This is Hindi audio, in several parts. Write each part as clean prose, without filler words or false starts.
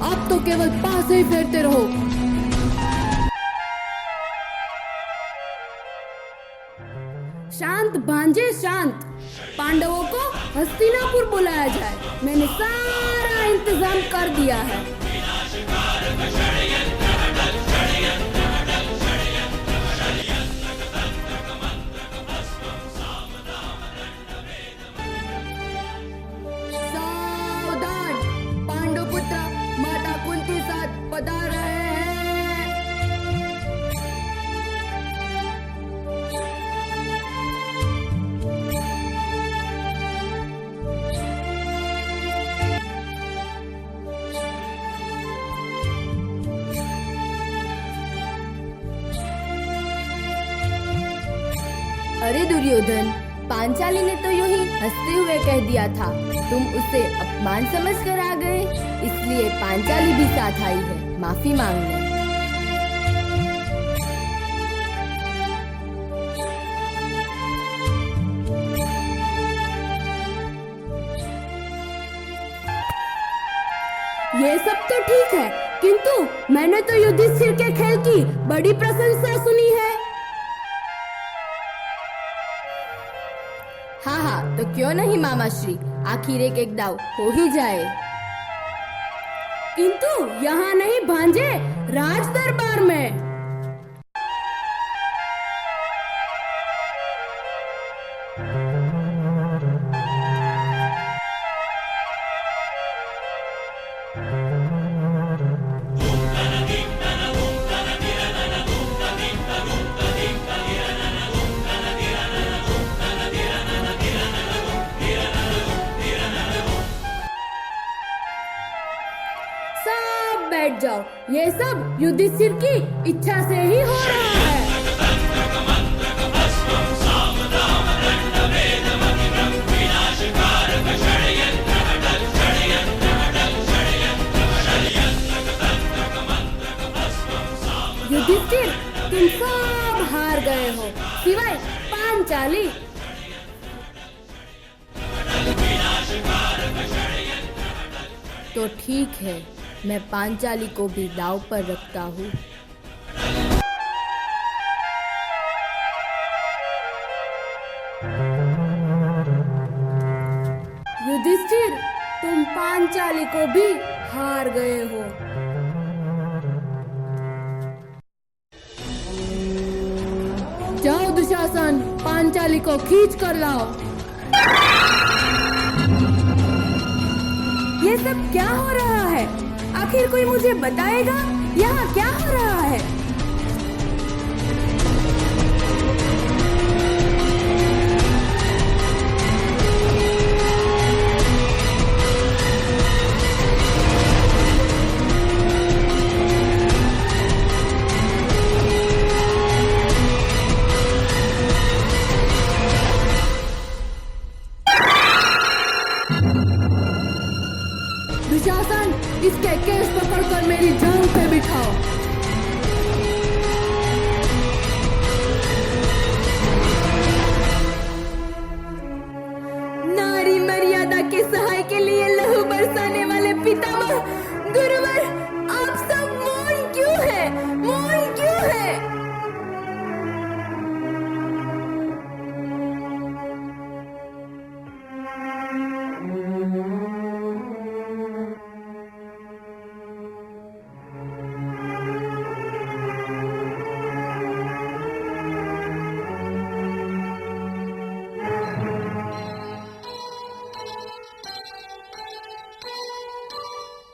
आप तो केवल पास ही फेरते रहो। शांत भांजे शांत। पांडवों को हस्तिनापुर बुलाया जाए। मैंने सारा इंतजाम कर दिया है। सावधान, पांडुपुत्र माता कुंती साथ पधार रहे हैं। अरे दुर्योधन, पांचाली ने तो यूं ही हंसते हुए कह दिया था। तुम उसे अपमान समझकर आ गए, इसलिए पांचाली भी साथ आई है माफी मांगने। ये सब तो ठीक है, किंतु मैंने तो युधिष्ठिर के खेल की बड़ी प्रशंसा सुनी है। हाँ, तो क्यों नहीं मामाश्री, आखिर एक दाव हो ही जाए। किंतु यहाँ नहीं भांजे, राज दरबार में। बैठ जाओ, ये सब युधिष्ठिर की इच्छा से ही हो रहा है। युधिष्ठिर, तुम सब हार गए हो, सिवाय पांचाली। तो ठीक है, मैं पांचाली को भी दांव पर रखता हूँ। युधिष्ठिर, तुम पांचाली को भी हार गए हो। जाओ दुशासन, पांचाली को खींच कर लाओ। ये सब क्या हो रहा है? आखिर कोई मुझे बताएगा यहाँ क्या हो रहा है? दुशासन, इसके केस पकड़कर मेरी जांघ पे बिठाओ। नारी मर्यादा के सहाय के लिए लहू बरसाने वाले पितामह गुरुवर, आप सब मौन क्यों है? मौन क्यों है?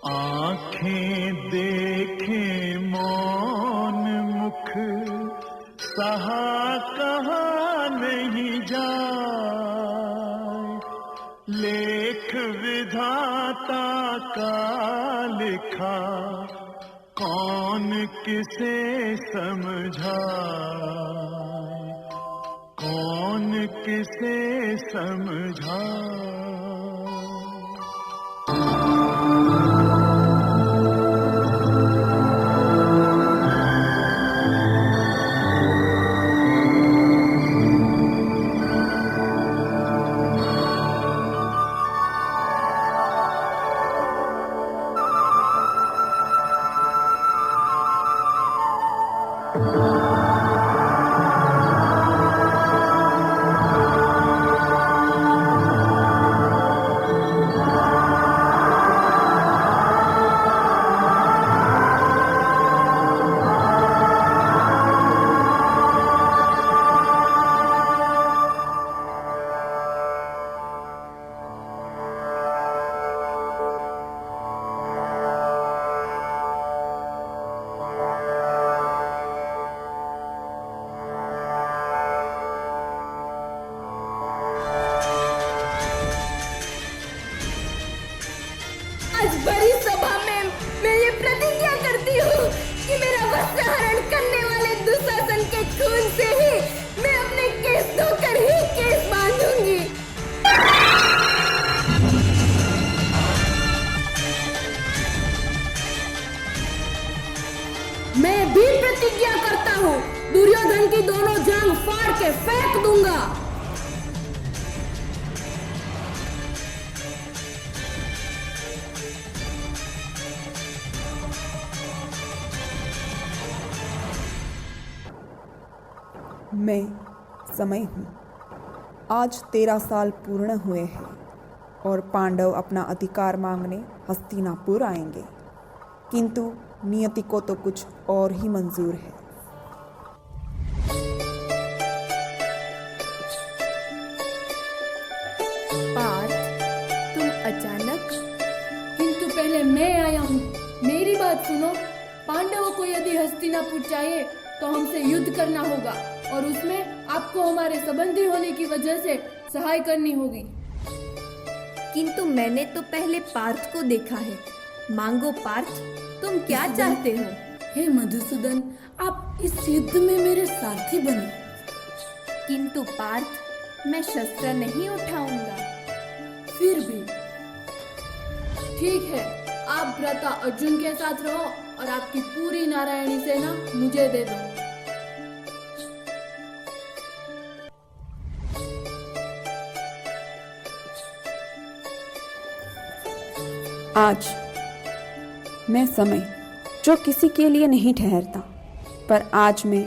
आँखें देखे मौन मुख, सहा कहा नहीं जाए। लेख विधाता का लिखा, कौन किसे समझाए, कौन किसे समझाए। भी प्रतिज्ञा करता हूँ, दुर्योधन की दोनों जांघ फाड़ के फेंक दूंगा। मैं समय हूँ। आज 13 साल पूर्ण हुए हैं और पांडव अपना अधिकार मांगने हस्तिनापुर आएंगे, किंतु नियति को तो कुछ और ही मंजूर है। पार्थ, तुम अचानक? किंतु पहले मैं आया हूँ, मेरी बात सुनो। पांडवों को यदि हस्तिनापुर चाहिए तो हमसे युद्ध करना होगा और उसमें आपको हमारे संबंधी होने की वजह से सहाय करनी होगी। किंतु मैंने तो पहले पार्थ को देखा है। मांगो पार्थ, तुम क्या चाहते हो? हे मधुसूदन, आप इस युद्ध में मेरे साथी बनो। किंतु पार्थ, मैं शस्त्र नहीं उठाऊंगा। फिर भी ठीक है, आप भ्राता अर्जुन के साथ रहो और आपकी पूरी नारायणी सेना मुझे दे दो। आज मैं समय जो किसी के लिए नहीं ठहरता, पर आज मैं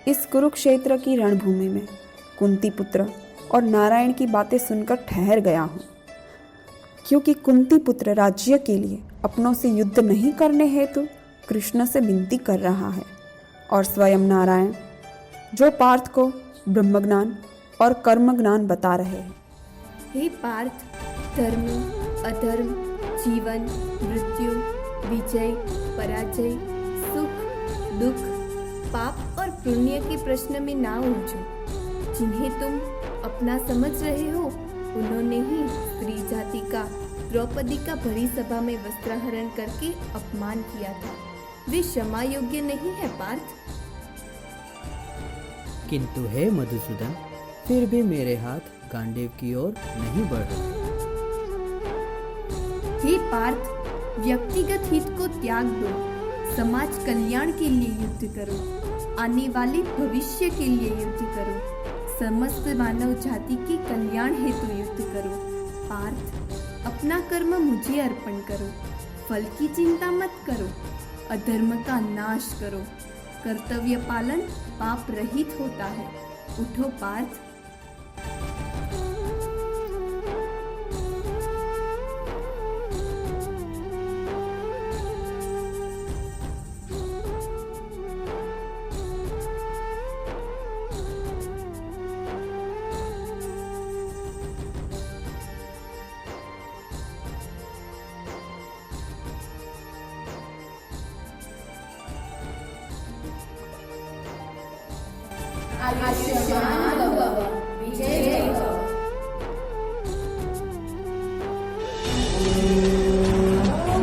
इस कुरुक्षेत्र की रणभूमि में कुंती पुत्र और नारायण की बातें सुनकर ठहर गया हूँ, क्योंकि कुंती पुत्र राज्य के लिए अपनों से युद्ध नहीं करने हेतु कृष्ण से विनती कर रहा है, और स्वयं नारायण जो पार्थ को ब्रह्मज्ञान और कर्मज्ञान बता रहे हैं। हे पार्थ, धर्म अधर्म, जीवन मृत्यु, विजय पराजय, सुख दुख, पाप और पुण्य के प्रश्न में ना उलझो। जिन्हें तुम अपना समझ रहे हो, उन्होंने ही स्त्री जाति का द्रौपदी का भरी सभा में वस्त्रहरण करके अपमान किया था। वे क्षमा योग्य नहीं है पार्थ। किंतु हे मधुसूदन, फिर भी मेरे हाथ गांडीव की ओर नहीं बढ़ रहे। हे पार्थ, व्यक्तिगत हित को त्याग दो, समाज कल्याण के लिए युद्ध करो, आने वाले भविष्य के लिए युद्ध करो, समस्त मानव जाति के कल्याण हेतु युद्ध करो। पार्थ, अपना कर्म मुझे अर्पण करो, फल की चिंता मत करो, अधर्म का नाश करो, कर्तव्य पालन पाप रहित होता है। उठो पार्थ।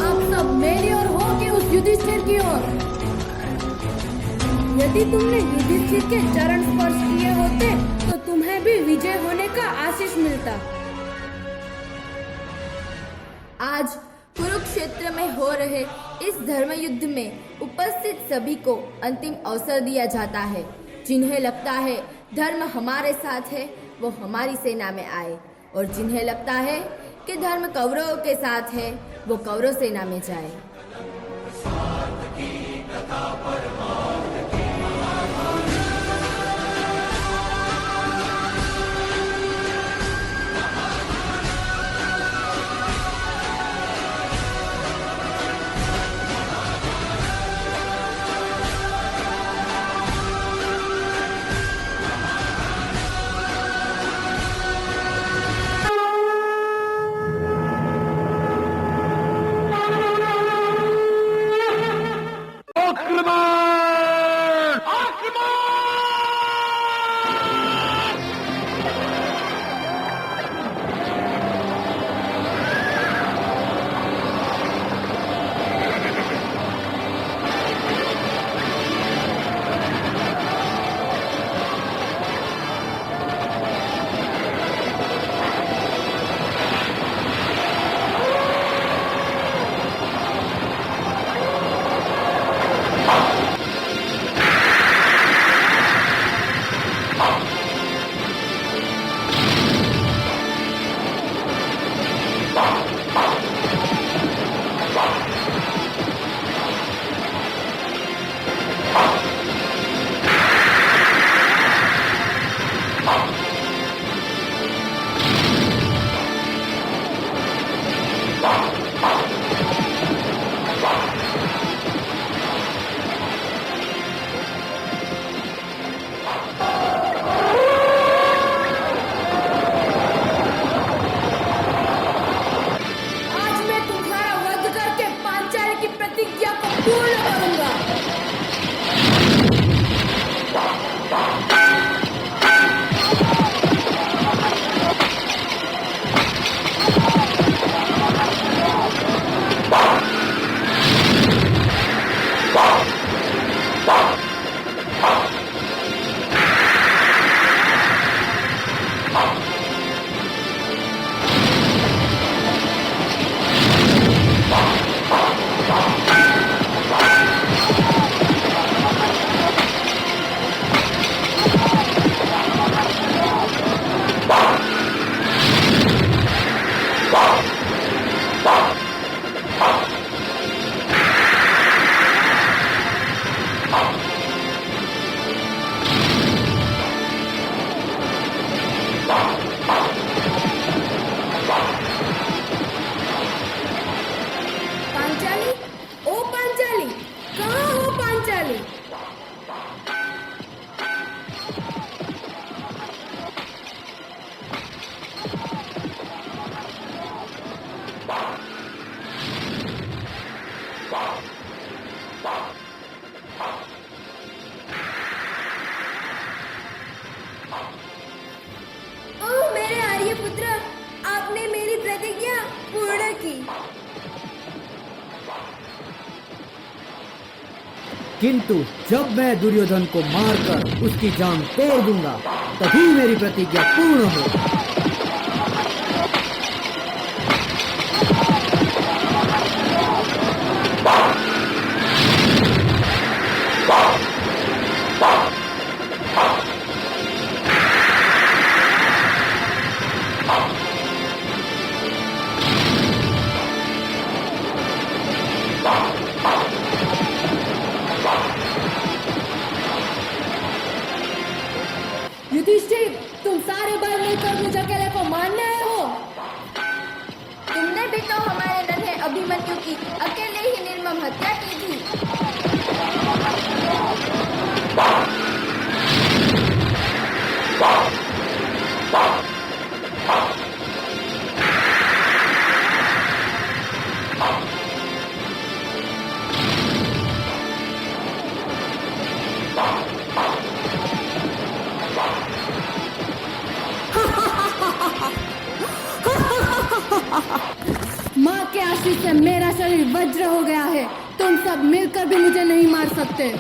आप सब मेरी ओर हो कि उस युधिष्ठिर की ओर? यदि तुमने युधिष्ठिर के चरण स्पर्श किए होते तो तुम्हें भी विजय होने का आशीष मिलता। आज कुरुक्षेत्र में हो रहे इस धर्म युद्ध में उपस्थित सभी को अंतिम अवसर दिया जाता है। जिन्हें लगता है धर्म हमारे साथ है, वो हमारी सेना में आए, और जिन्हें लगता है कि धर्म कौरवों के साथ है, वो कौरव सेना में जाए। प्रतिज्ञा को पूर्ण करूंगा। पांचाली, ओ पांचाली, कहाँ हो पांचाली? ओह मेरे आर्यपुत्र, आपने मेरी प्रतिज्ञा पूर्ण की। किंतु जब मैं दुर्योधन को मारकर उसकी जान तोड़ दूंगा तभी मेरी प्रतिज्ञा पूर्ण हो। युधिष्ठिर, तुम सारे बल मिलकर मुझ अकेले को मारने आए हो। तुमने भी तो हमारे नन्हे अभिमन्यु की अकेले ही निर्मम हत्या की थी। माँ के आशीष से मेरा शरीर वज्र हो गया है। तुम सब मिलकर भी मुझे नहीं मार सकते।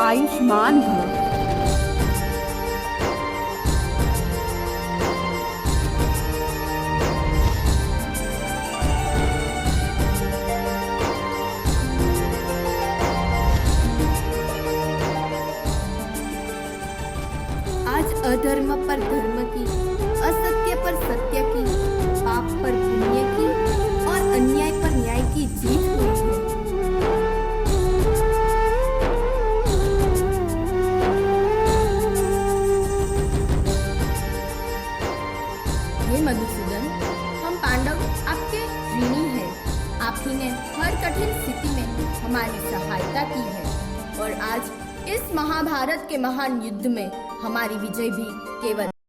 आयुष्मान भव। आज अधर्म पर धर्म की, असत्य पर सत्य की, पाप पर पुण्य की और अन्याय पर न्याय की जीत हुई है। हे मधुसूदन, हम पांडव आपके ऋणी हैं। आप ही ने हर कठिन स्थिति में हमारी सहायता की है और आज इस महाभारत के महान युद्ध में हमारी विजय भी केवल